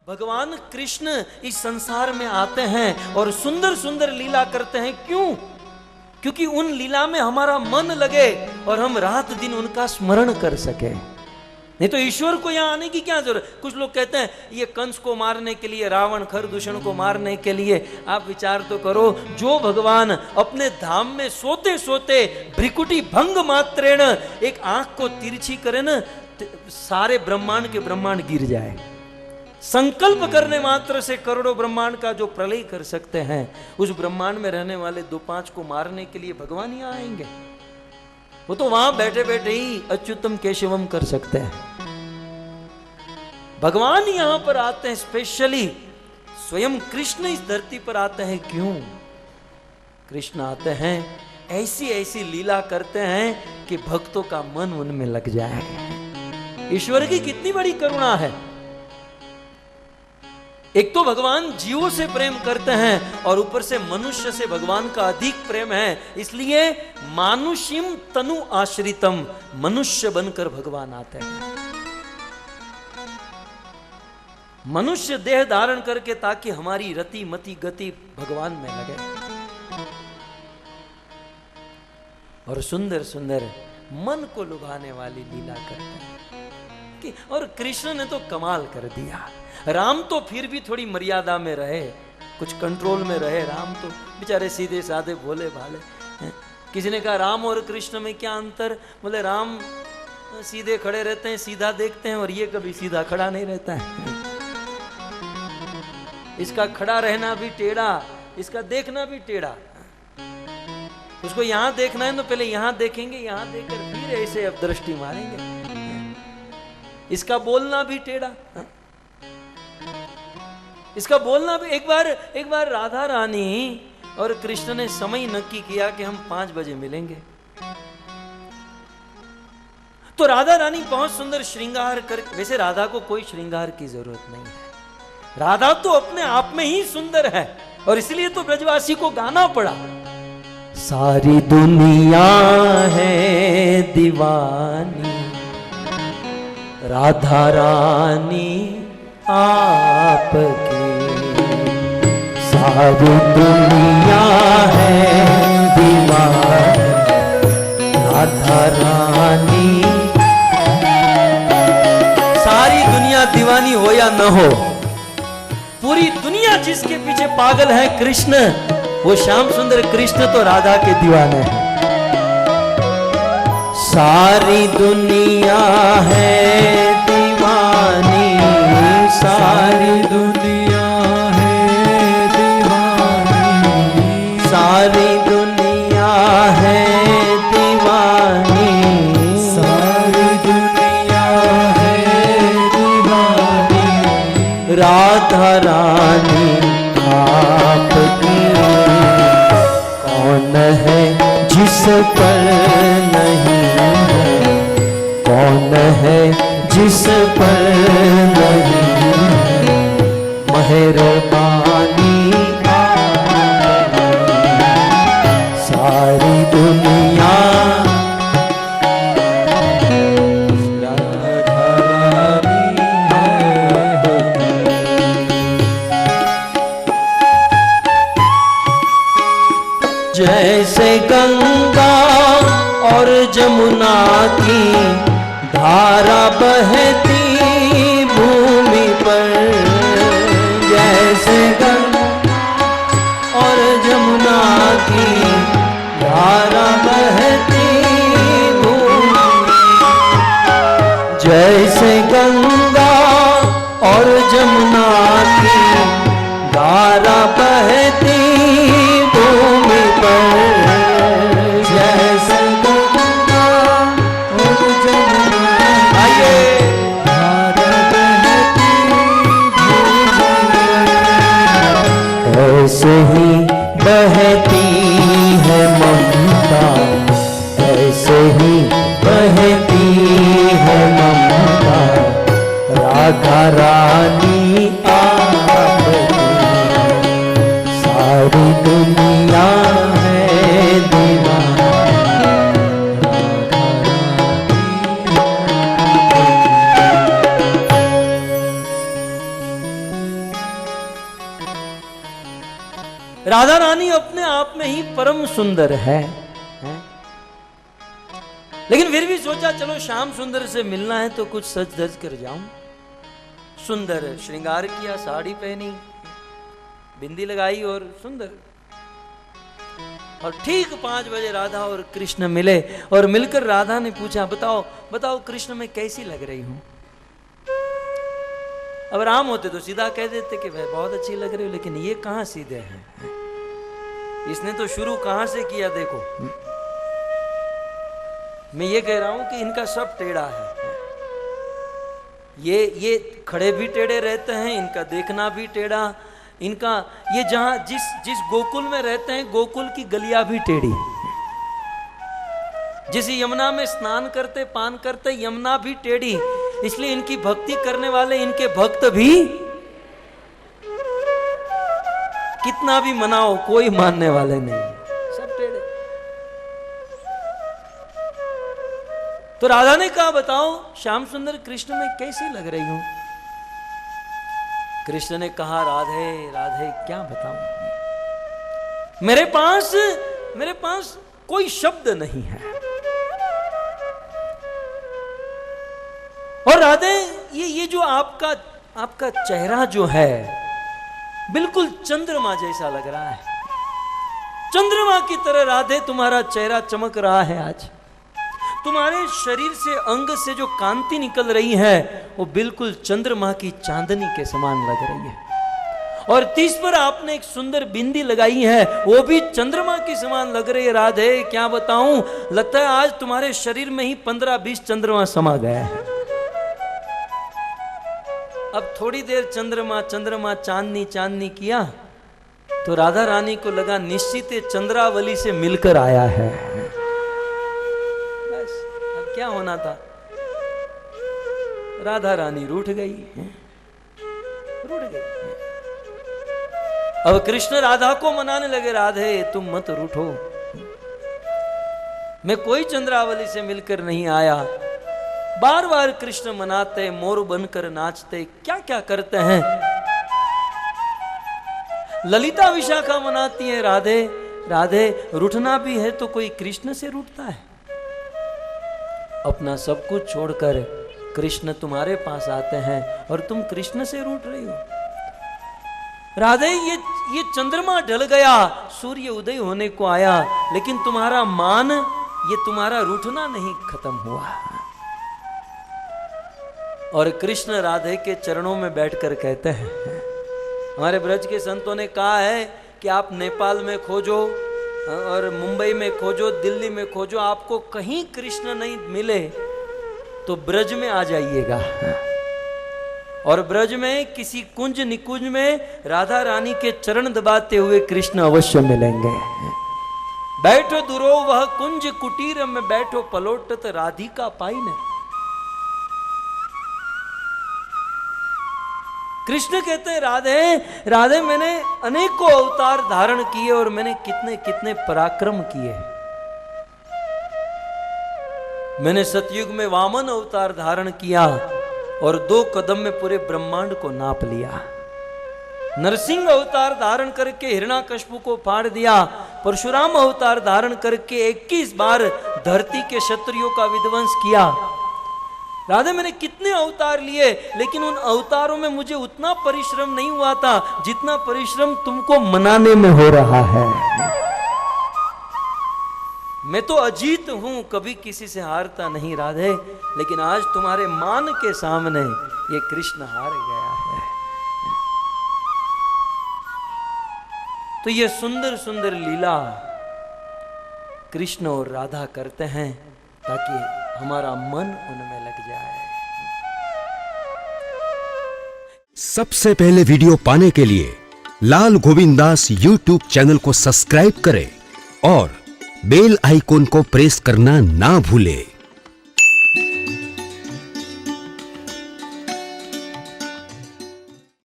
भगवान कृष्ण इस संसार में आते हैं और सुंदर सुंदर लीला करते हैं। क्यों? क्योंकि उन लीला में हमारा मन लगे और हम रात दिन उनका स्मरण कर सके। नहीं तो ईश्वर को यहां आने की क्या जरूरत। कुछ लोग कहते हैं ये कंस को मारने के लिए, रावण खरदूषण को मारने के लिए। आप विचार तो करो, जो भगवान अपने धाम में सोते सोते भ्रिकुटी भंग मात्रेण एक आंख को तिरछी करे न, सारे ब्रह्मांड के ब्रह्मांड गिर जाए। संकल्प करने मात्र से करोड़ों ब्रह्मांड का जो प्रलय कर सकते हैं, उस ब्रह्मांड में रहने वाले 2-5 को मारने के लिए भगवान ही आएंगे। वो तो वहां बैठे बैठे ही अच्युतम केशवम कर सकते हैं। भगवान यहां पर आते हैं स्पेशली। स्वयं कृष्ण इस धरती पर आते हैं। क्यों? कृष्ण आते हैं ऐसी ऐसी लीला करते हैं कि भक्तों का मन उनमें लग जाए। ईश्वर की कितनी बड़ी करुणा है। एक तो भगवान जीवों से प्रेम करते हैं और ऊपर से मनुष्य से भगवान का अधिक प्रेम है। इसलिए मानुषिम तनु आश्रितम, मनुष्य बनकर भगवान आते हैं। मनुष्य देह धारण करके, ताकि हमारी रति मति गति भगवान में लगे। और सुंदर सुंदर मन को लुभाने वाली लीला करते हैं। और कृष्ण ने तो कमाल कर दिया। राम तो फिर भी थोड़ी मर्यादा में रहे, कुछ कंट्रोल में रहे। राम तो बेचारे सीधे साधे भोले भाले। किसी ने कहा राम और कृष्ण में क्या अंतर? बोले राम सीधे खड़े रहते हैं, सीधा देखते हैं, और ये कभी सीधा खड़ा नहीं रहता है। इसका खड़ा रहना भी टेढ़ा, इसका देखना भी टेढ़ा। उसको यहां देखना है तो पहले यहां देखेंगे, यहां देखकर फिर ऐसे अब दृष्टि मारेंगे। इसका बोलना भी टेढ़ा, इसका बोलना भी। एक बार राधा रानी और कृष्ण ने समय नक्की किया कि हम 5 बजे मिलेंगे। तो राधा रानी बहुत सुंदर श्रृंगार कर, वैसे राधा को कोई श्रृंगार की जरूरत नहीं है। राधा तो अपने आप में ही सुंदर है, और इसलिए तो ब्रजवासी को गाना पड़ा। सारी दुनिया है दीवानी, राधा रानी आपकी। सारी दुनिया है दीवानी, राधा रानी। सारी दुनिया दीवानी हो या न हो, पूरी दुनिया जिसके पीछे पागल है कृष्ण, वो श्याम सुंदर कृष्ण तो राधा के दीवाने हैं। सारी दुनिया है दीवानी, सारी दुनिया है दीवानी, सारी दुनिया है दीवानी, सारी दुनिया है दीवानी। राधा रानी आपकी, कौन है जिस पर नहीं है, कौन है जिस पर नहीं है, मेहरबानी सारी दुनिया। जैसे गंगा और जमुना की धारा बहती भूमि पर, जैसे गंगा और जमुना की धारा बहती भूमि, जैसे गंगा और जमुना की धारा बहती भूमि पर, जैसे गंगा और जमुना धारा बहती भूमि, ऐसे ही बहती है ममता, ऐसे ही बहती है ममता। राधा रानी आपकी, सारी दुनिया है दीवानी। राधा रानी अपने आप में ही परम सुंदर है? लेकिन फिर भी सोचा चलो श्याम सुंदर से मिलना है तो कुछ सज धज कर जाऊं। सुंदर श्रृंगार किया, साड़ी पहनी, बिंदी लगाई और सुंदर। और ठीक 5 बजे राधा और कृष्ण मिले और मिलकर राधा ने पूछा, बताओ बताओ कृष्ण मैं कैसी लग रही हूं? अब राम होते तो सीधा कह देते कि वह बहुत अच्छी लग रही हो, लेकिन ये कहां सीधे हैं। इसने तो शुरू कहां से किया देखो। मैं ये कह रहा हूं कि इनका सब टेढ़ा है। ये खड़े भी टेढ़े रहते हैं, इनका देखना भी टेढ़ा, इनका ये जहां जिस गोकुल में रहते हैं गोकुल की गलियां भी टेढ़ी। जिस यमुना में स्नान करते पान करते यमुना भी टेढ़ी। इसलिए इनकी भक्ति करने वाले इनके भक्त भी कितना भी मनाओ कोई मानने वाले नहीं, सब टेढ़े। तो राधा ने कहा बताओ श्याम सुंदर कृष्ण में कैसी लग रही हूं? कृष्ण ने कहा राधे राधे क्या बताऊं, मेरे पास कोई शब्द नहीं है। और राधे ये जो आपका चेहरा जो है बिल्कुल चंद्रमा जैसा लग रहा है। चंद्रमा की तरह राधे तुम्हारा चेहरा चमक रहा है आज। तुम्हारे शरीर से अंग से जो कांति निकल रही है वो बिल्कुल चंद्रमा की चांदनी के समान लग रही है। और तीस पर आपने एक सुंदर बिंदी लगाई है वो भी चंद्रमा की समान लग रही है। राधे क्या बताऊं, लगता है आज तुम्हारे शरीर में ही 15-20 चंद्रमा समा गया है। अब थोड़ी देर चंद्रमा चंद्रमा चांदनी चांदनी किया तो राधा रानी को लगा निश्चित चंद्रावली से मिलकर आया है। बस अब क्या होना था, राधा रानी रूठ गई। अब कृष्ण राधा को मनाने लगे, राधे तुम मत रूठो, मैं कोई चंद्रावली से मिलकर नहीं आया। बार बार कृष्ण मनाते, मोर बनकर नाचते, क्या क्या करते हैं। ललिता विशाखा मनाती है, राधे राधे रूठना भी है तो कोई कृष्ण से रूठता है। अपना सब कुछ छोड़कर कृष्ण तुम्हारे पास आते हैं और तुम कृष्ण से रूठ रही हो। राधे ये चंद्रमा ढल गया, सूर्य उदय होने को आया, लेकिन तुम्हारा मान, ये तुम्हारा रूठना नहीं खत्म हुआ। और कृष्ण राधे के चरणों में बैठकर कहते हैं, हमारे ब्रज के संतों ने कहा है कि आप नेपाल में खोजो और मुंबई में खोजो, दिल्ली में खोजो, आपको कहीं कृष्ण नहीं मिले तो ब्रज में आ जाइएगा। और ब्रज में किसी कुंज निकुंज में राधा रानी के चरण दबाते हुए कृष्ण अवश्य मिलेंगे। बैठो दुरो वह कुंज कुटीर में, बैठो पलोटत राधिका पाइन। कृष्ण कहते हैं राधे राधे मैंने अनेकों अवतार धारण किए और मैंने कितने कितने पराक्रम किए। मैंने सतयुग में वामन अवतार धारण किया और 2 कदम में पूरे ब्रह्मांड को नाप लिया। नरसिंह अवतार धारण करके हिरण्याकश्यप को फाड़ दिया। परशुराम अवतार धारण करके 21 बार धरती के क्षत्रियों का विध्वंस किया। राधे मैंने कितने अवतार लिए, लेकिन उन अवतारों में मुझे उतना परिश्रम नहीं हुआ था जितना परिश्रम तुमको मनाने में हो रहा है। मैं तो अजीत हूं, कभी किसी से हारता नहीं राधे, लेकिन आज तुम्हारे मान के सामने ये कृष्ण हार गया है। तो ये सुंदर सुंदर लीला कृष्ण और राधा करते हैं ताकि हमारा मन उनमें लग जाए। सबसे पहले वीडियो पाने के लिए लाल गोविंदास YouTube चैनल को सब्सक्राइब करें और बेल आइकॉन को प्रेस करना ना भूलें।